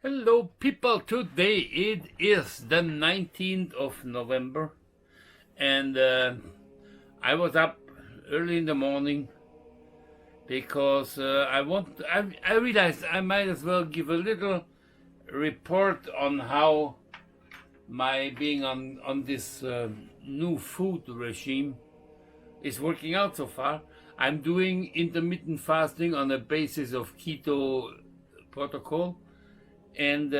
Hello people, today it is the 19th of November and I was up early in the morning because I realized I might as well give a little report on how my being on this new food regime is working out so far. I'm doing intermittent fasting on the basis of keto protocol. And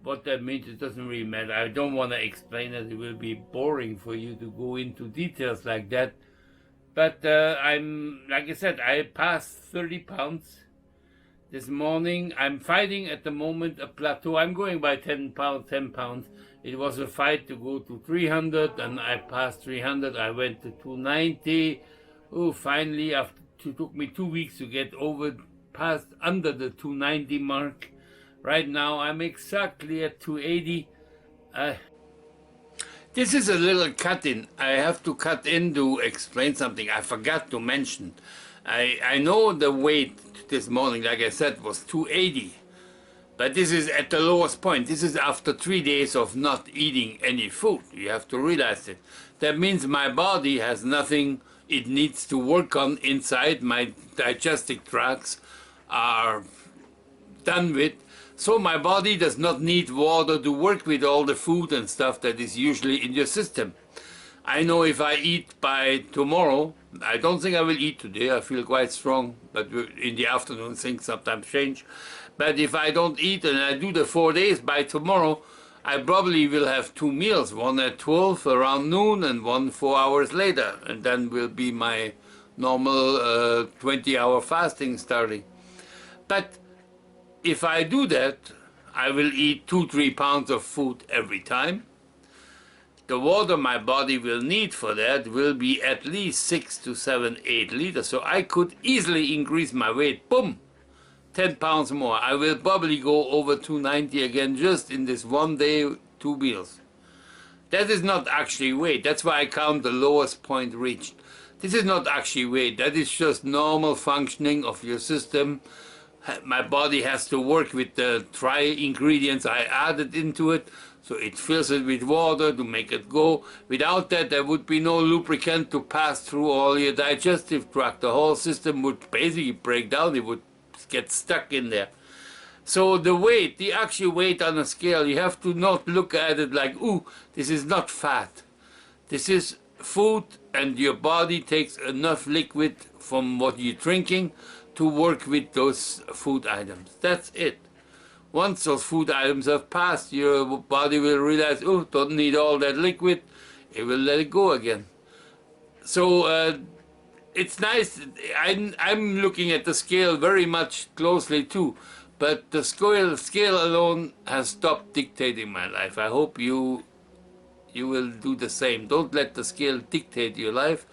what that means, it doesn't really matter. I don't want to explain it. It will be boring for you to go into details like that. But like I said, I passed 30 pounds this morning. I'm fighting at the moment a plateau. I'm going by 10 pounds. It was a fight to go to 300, and I passed 300. I went to 290. Oh, finally, it took me 2 weeks to get past under the 290 mark. Right now I'm exactly at 280. This is a little cut in. I have to cut in to explain something I forgot to mention. I know the weight this morning, like I said, was 280, but this is at the lowest point. This is after 3 days of not eating any food. You have to realize it. That means my body has nothing it needs to work on inside. My digestive tracts are done with, so my body does not need water to work with all the food and stuff that is usually in your system. I know if I eat by tomorrow, I don't think I will eat today, I feel quite strong, but in the afternoon things sometimes change. But if I don't eat and I do the 4 days, by tomorrow I probably will have 2 meals, one at 12 around noon and one 4 hours later, and then will be my normal 20-hour fasting starting. But if I do that, I will eat 2-3 pounds of food every time. The water my body will need for that will be at least 6 to 7, 8 liters. So I could easily increase my weight, boom, 10 pounds more. I will probably go over 290 again just in this 1 day, 2 meals. That is not actually weight. That's why I count the lowest point reached. This is not actually weight. That is just normal functioning of your system. My body has to work with the dry ingredients I added into it, so it fills it with water to make it go. Without that, there would be no lubricant to pass through all your digestive tract. The whole system would basically break down. It would get stuck in there. So the weight, the actual weight on a scale, you have to not look at it like, ooh, this is not fat. This is food, and your body takes enough liquid from what you're drinking to work with those food items. That's it. Once those food items have passed, your body will realize, oh, don't need all that liquid. It will let it go again. So it's nice. I'm looking at the scale very much closely too, but the scale alone has stopped dictating my life. I hope you will do the same. Don't let the scale dictate your life.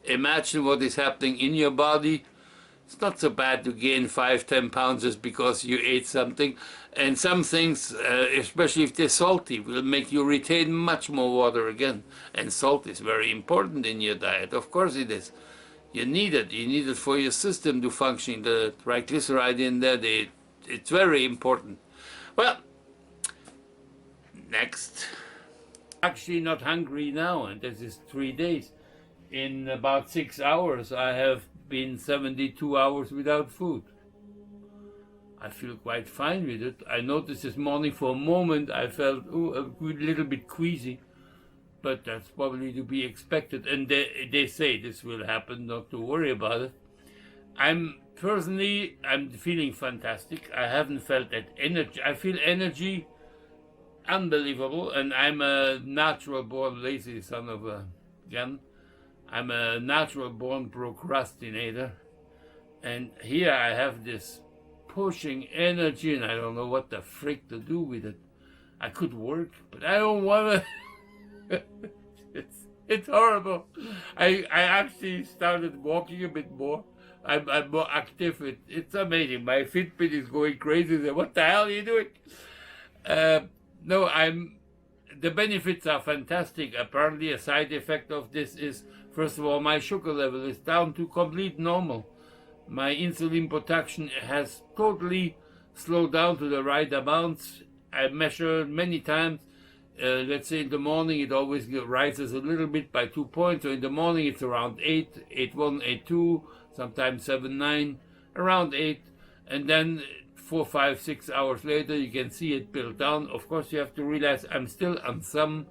Imagine what is happening in your body. It's not so bad to gain 5-10 pounds just because you ate something. And some things, especially if they're salty, will make you retain much more water again. And salt is very important in your diet. Of course it is. You need it. You need it for your system to function. The triglyceride in there, it's very important. Well, next. Actually not hungry now, and this is 3 days. In about 6 hours, I have been 72 hours without food. I feel quite fine with it. I noticed this morning for a moment I felt a little bit queasy, but that's probably to be expected. And they say this will happen, not to worry about it. I'm feeling fantastic. I haven't felt that energy. I feel energy unbelievable, and I'm a natural born lazy son of a gun. I'm a natural born procrastinator, and here I have this pushing energy, and I don't know what the frick to do with it. I could work, but I don't want to. It's horrible. I actually started walking a bit more. I'm more active. It's amazing. My Fitbit is going crazy. What the hell are you doing? No, the benefits are fantastic. Apparently a side effect of this is, first of all, my sugar level is down to complete normal. My insulin production has totally slow down to the right amounts. I measured many times. Let's say in the morning it always rises a little bit by 2 points. So in the morning it's around 8, 8.1, 8.2, sometimes 7.9, around 8. And then 4, 5, 6 hours later you can see it build down. Of course you have to realize I'm still on some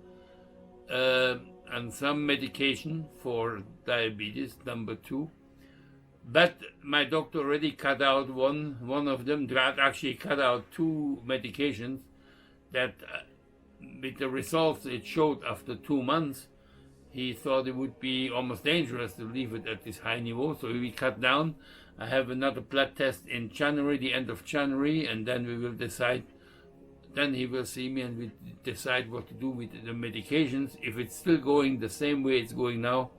medication for diabetes number 2. But my doctor already cut out one of them, actually cut out 2 medications that with the results it showed after 2 months, he thought it would be almost dangerous to leave it at this high niveau, so we cut down. I have another blood test in January, the end of January, and then we will decide. Then he will see me and we decide what to do with the medications. If it's still going the same way it's going now,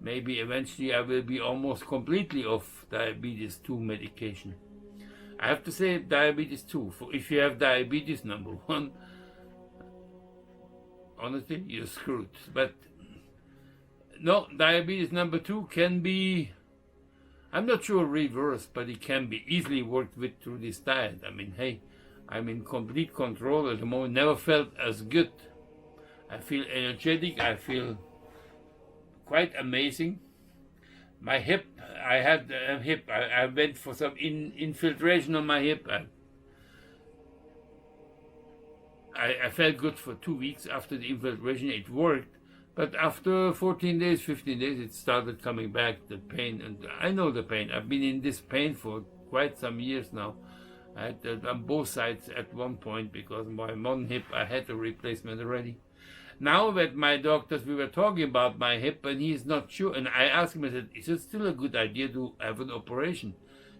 maybe eventually I will be almost completely off diabetes 2 medication. I have to say diabetes 2. For if you have diabetes number 1, honestly, you're screwed. But no, diabetes number 2 can be, I'm not sure reversed, but it can be easily worked with through this diet. I mean, hey, I'm in complete control at the moment. Never felt as good. I feel energetic. I feel quite amazing. My hip, I had a hip. I went for some infiltration on my hip. I felt good for 2 weeks after the infiltration. It worked. But after 14 days, 15 days, it started coming back, the pain. And I know the pain. I've been in this pain for quite some years now. I had that on both sides at one point because my one hip, I had a replacement already. Now that my doctors, we were talking about my hip and he's not sure. And I asked him, I said, is it still a good idea to have an operation?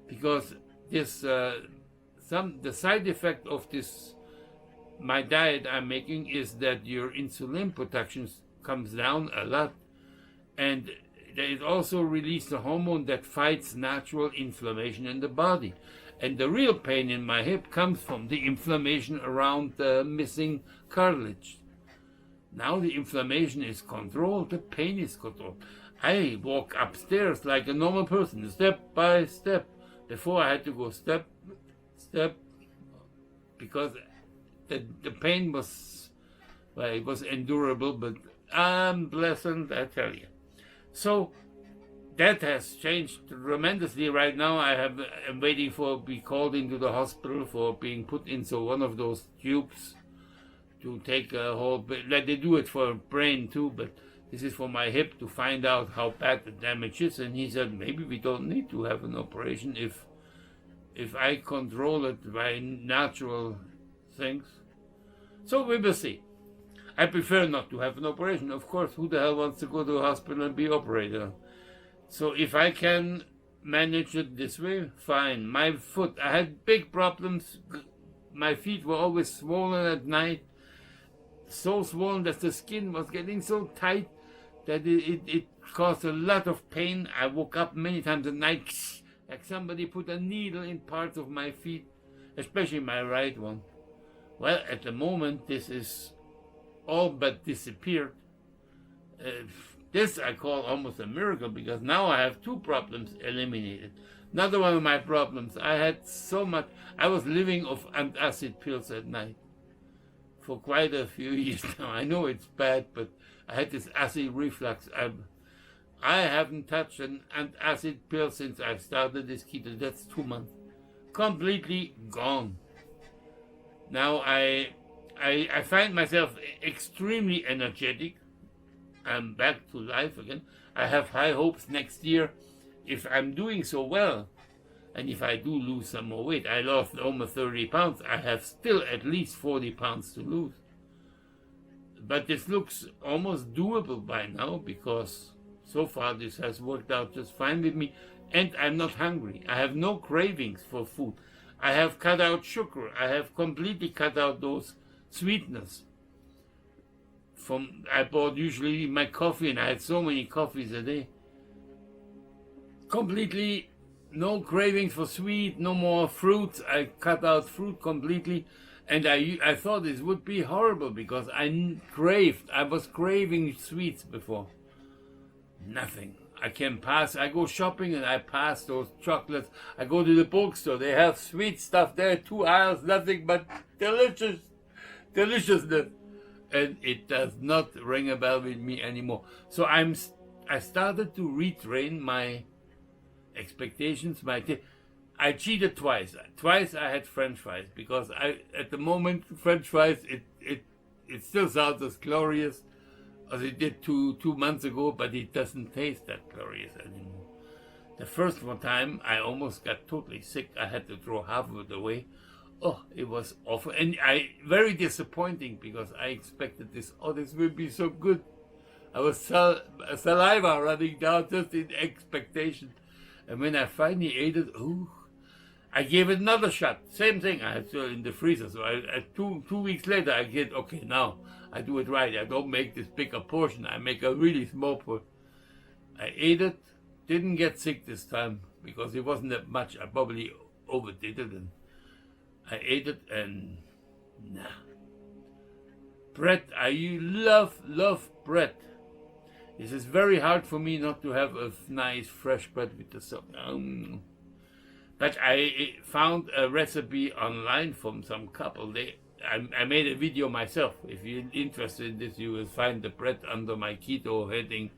Because this, the side effect of this, my diet I'm making is that your insulin production comes down a lot. And it also releases a hormone that fights natural inflammation in the body. And the real pain in my hip comes from the inflammation around the missing cartilage. Now the inflammation is controlled, the pain is controlled. I walk upstairs like a normal person, step by step. Before I had to go step, because the pain was, well, it was endurable, but unpleasant, I tell you. So that has changed tremendously. Right now I'm waiting for be called into the hospital for being put into one of those tubes to take a whole bit. They do it for brain too, but this is for my hip to find out how bad the damage is. And he said maybe we don't need to have an operation if I control it by natural things. So we will see. I prefer not to have an operation. Of course, who the hell wants to go to a hospital and be operated? So if I can manage it this way, fine. My foot, I had big problems. My feet were always swollen at night. So swollen that the skin was getting so tight that it caused a lot of pain. I woke up many times at night like somebody put a needle in parts of my feet, especially my right one. Well, at the moment, this is all but disappeared. This I call almost a miracle because now I have 2 problems eliminated. Another one of my problems, I had so much, I was living off antacid pills at night for quite a few years now. I know it's bad, but I had this acid reflux. I haven't touched an antacid pill since I started this keto. That's 2 months. Completely gone. Now I find myself extremely energetic. I'm back to life again. I have high hopes next year. If I'm doing so well, and if I do lose some more weight, I lost almost 30 pounds, I have still at least 40 pounds to lose. But this looks almost doable by now because so far this has worked out just fine with me. And I'm not hungry. I have no cravings for food. I have cut out sugar. I have completely cut out those sweeteners. I bought usually my coffee, and I had so many coffees a day. Completely no cravings for sweet, no more fruits. I cut out fruit completely, and I thought this would be horrible because I was craving sweets before. Nothing. I can pass, I go shopping and I pass those chocolates. I go to the bookstore, they have sweet stuff there, 2 aisles, nothing but deliciousness. And it does not ring a bell with me anymore. So I started to retrain my expectations. I cheated twice. Twice I had French fries because at the moment French fries it still sounds as glorious as it did two months ago, but it doesn't taste that glorious anymore. The first one time I almost got totally sick. I had to throw half of it away. Oh, it was awful, and very disappointing because I expected this. Oh, this will be so good. I was saliva running down just in expectation, and when I finally ate it, ooh, I gave it another shot. Same thing. I had it in the freezer. So two weeks later, I get okay. Now I do it right. I don't make this bigger portion. I make a really small portion. I ate it. Didn't get sick this time because it wasn't that much. I probably overdid it, and I ate it, and nah. Bread. I love bread. It is very hard for me not to have a nice fresh bread with the sauce. But I found a recipe online from some couple. I made a video myself. If you're interested in this, you will find the bread under my keto heading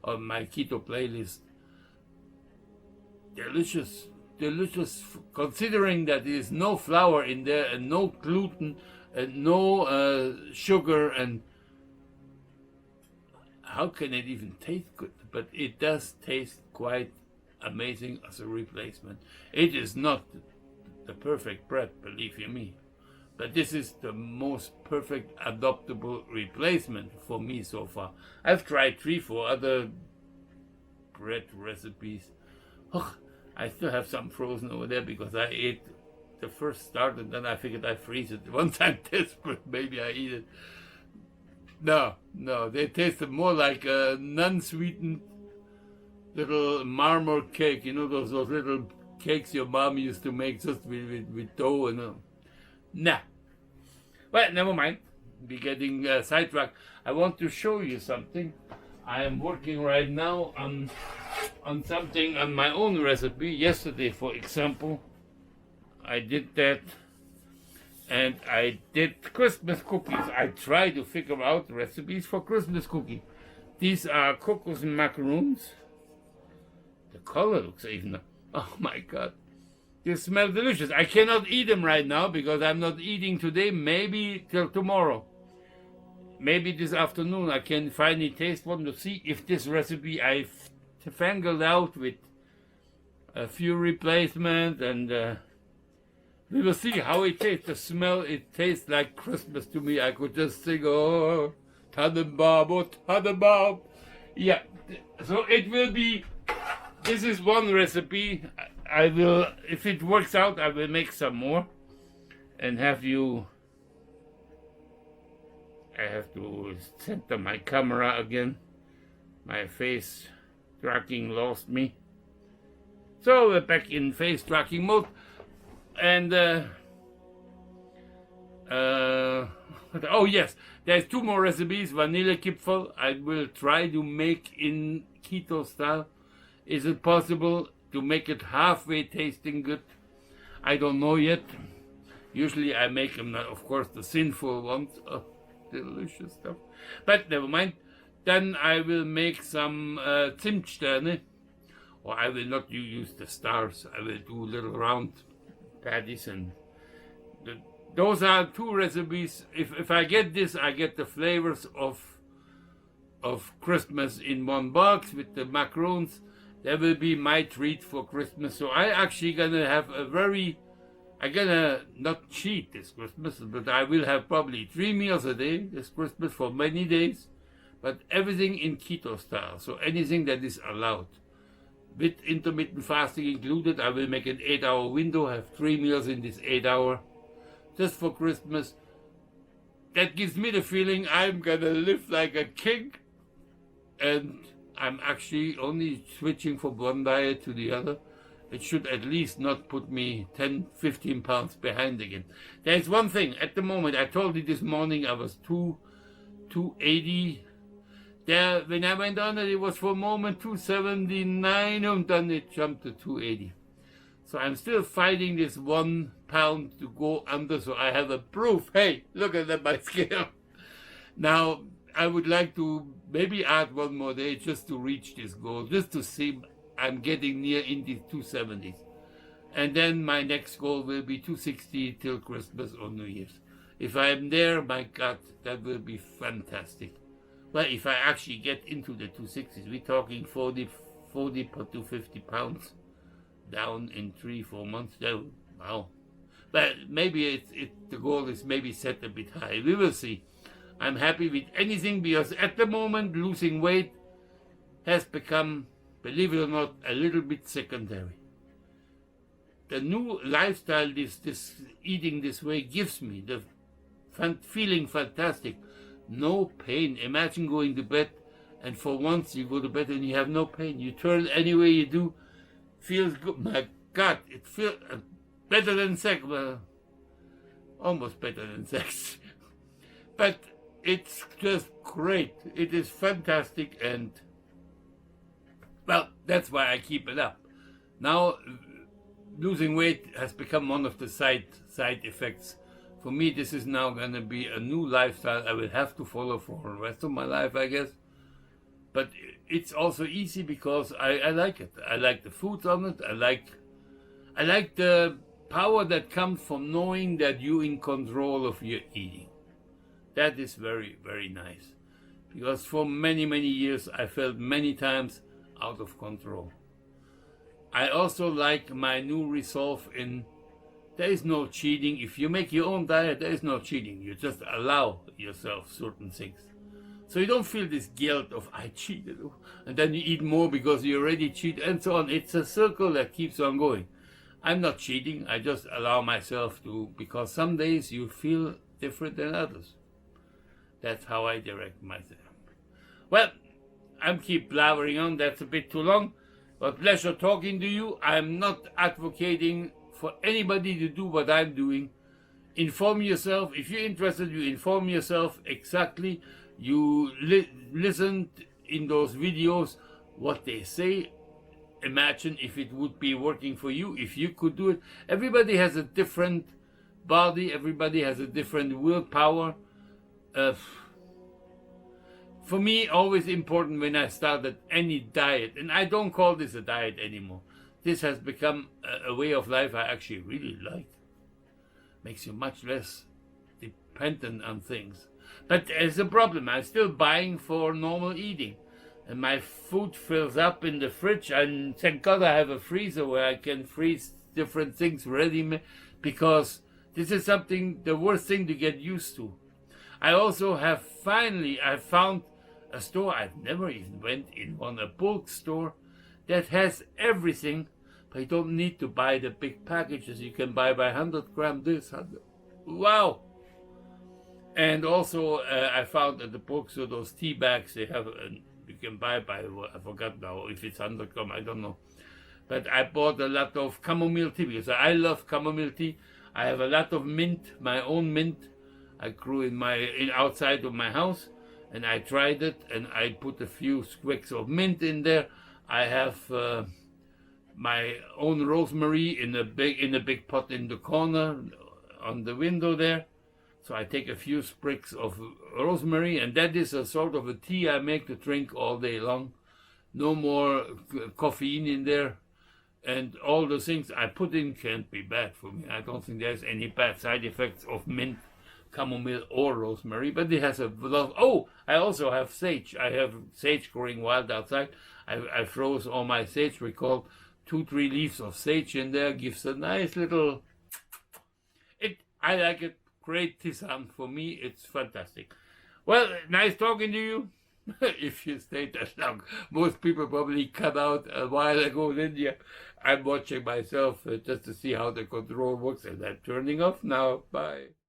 on my keto playlist. Delicious, considering that there is no flour in there and no gluten and no sugar, and how can it even taste good? But it does taste quite amazing as a replacement. It is not the perfect bread, believe you me, but this is the most perfect adoptable replacement for me so far. I've tried 3-4 other bread recipes. Oh, I still have some frozen over there because I ate the first start and then I figured I'd freeze it. Once I'm desperate, maybe I eat it. No, they tasted more like a non-sweetened little marmor cake. You know those little cakes your mom used to make just with dough and nah. Well, never mind. Be getting sidetracked. I want to show you something. I am working right now on something on my own recipe. Yesterday, for example, I did that, and I did Christmas cookies. I try to figure out recipes for Christmas cookies. These are cocoa macaroons. The color looks even, oh my God, they smell delicious. I cannot eat them right now because I'm not eating today. Maybe till tomorrow. Maybe this afternoon I can finally taste one to see if this recipe I fangled out with a few replacements, and we will see how it tastes. The smell, it tastes like Christmas to me. I could just sing, oh, Tannenbaum, oh, Tannenbaum. Yeah, so it will be, this is one recipe. I will, if it works out, I will make some more and have you. I have to center my camera again. My face tracking lost me. So we're back in face tracking mode. And oh yes, there's 2 more recipes. Vanilla Kipferl I will try to make in keto style. Is it possible to make it halfway tasting good? I don't know yet. Usually I make them, of course, the sinful ones. Oh, delicious stuff. But never mind. Then I will make some Zimtsterne. Or I will not use the stars. I will do little round patties, and those are 2 recipes. If I get this, I get the flavors of Christmas in one box with the macarons. That will be my treat for Christmas. So I actually gonna have I'm gonna not cheat this Christmas, but I will have probably 3 meals a day this Christmas for many days, but everything in keto style. So anything that is allowed. With intermittent fasting included, I will make an 8-hour window, have 3 meals in this 8-hour, just for Christmas. That gives me the feeling I'm gonna live like a king, and I'm actually only switching from one diet to the other. It should at least not put me 10-15 pounds behind again. There's one thing, at the moment, I told you this morning I was 280. There, when I went on it, it was for a moment 279, and then it jumped to 280. So I'm still fighting this 1 pound to go under, so I have a proof. Hey, look at my scale. Now, I would like to maybe add 1 more day just to reach this goal, just to see I'm getting near in the 270s. And then my next goal will be 260 till Christmas or New Year's. If I'm there, my God, that will be fantastic. Well, if I actually get into the 260s, we're talking 40 to 50 pounds down in 3-4 months. Wow. But maybe the goal is maybe set a bit high. We will see. I'm happy with anything because at the moment losing weight has become, believe it or not, a little bit secondary. The new lifestyle, this eating this way gives me the feeling fantastic. No pain. Imagine going to bed and for once you go to bed and you have no pain. You turn any way you do, feels good. My God, it feels better than sex. Well, almost better than sex. But it's just great. It is fantastic, and well, that's why I keep it up. Now, losing weight has become one of the side effects. For me, this is now going to be a new lifestyle I will have to follow for the rest of my life, I guess. But it's also easy because I like it. I like the foods on it. I like the power that comes from knowing that you're in control of your eating. That is very, very nice. Because for many, many years, I felt many times out of control. I also like my new resolve in there is no cheating. If you make your own diet, there is no cheating. You just allow yourself certain things. So you don't feel this guilt of, I cheated, and then you eat more because you already cheated, and so on. It's a circle that keeps on going. I'm not cheating. I just allow myself to, because some days you feel different than others. That's how I direct myself. Well, I'm keep blabbering on. That's a bit too long. But pleasure talking to you. I'm not advocating for anybody to do what I'm doing. Inform yourself. If you're interested, you inform yourself exactly. You listen in those videos what they say. Imagine if it would be working for you, if you could do it. Everybody has a different body. Everybody has a different willpower. For me, always important when I started any diet, and I don't call this a diet anymore. This has become a way of life I actually really like. Makes you much less dependent on things. But there's a problem. I'm still buying for normal eating. And my food fills up in the fridge. And thank God I have a freezer where I can freeze different things ready. Because this is something, the worst thing to get used to. I also have I found a store I've never even went in one, a bulk store that has everything, but you don't need to buy the big packages. You can buy by 100 gram this, 100. Wow! And also I found at the bulk store those tea bags they have, you can buy by, I forgot now if it's 100 gram, I don't know. But I bought a lot of chamomile tea because I love chamomile tea. I have a lot of mint, my own mint. I grew in outside of my house, and I tried it, and I put a few squicks of mint in there. I have my own rosemary in a big pot in the corner on the window there. So I take a few sprigs of rosemary, and that is a sort of a tea I make to drink all day long. No more caffeine in there, and all the things I put in can't be bad for me. I don't think there's any bad side effects of mint, chamomile or rosemary, but it has a lot. Oh, I also have sage. I have sage growing wild outside. I froze all my sage. We call 2-3 leaves of sage in there. Gives a nice little. I like it. Great tisane for me. It's fantastic. Well, nice talking to you. If you stayed that long, most people probably cut out a while ago in India. I'm watching myself just to see how the control works, and I'm turning off now. Bye.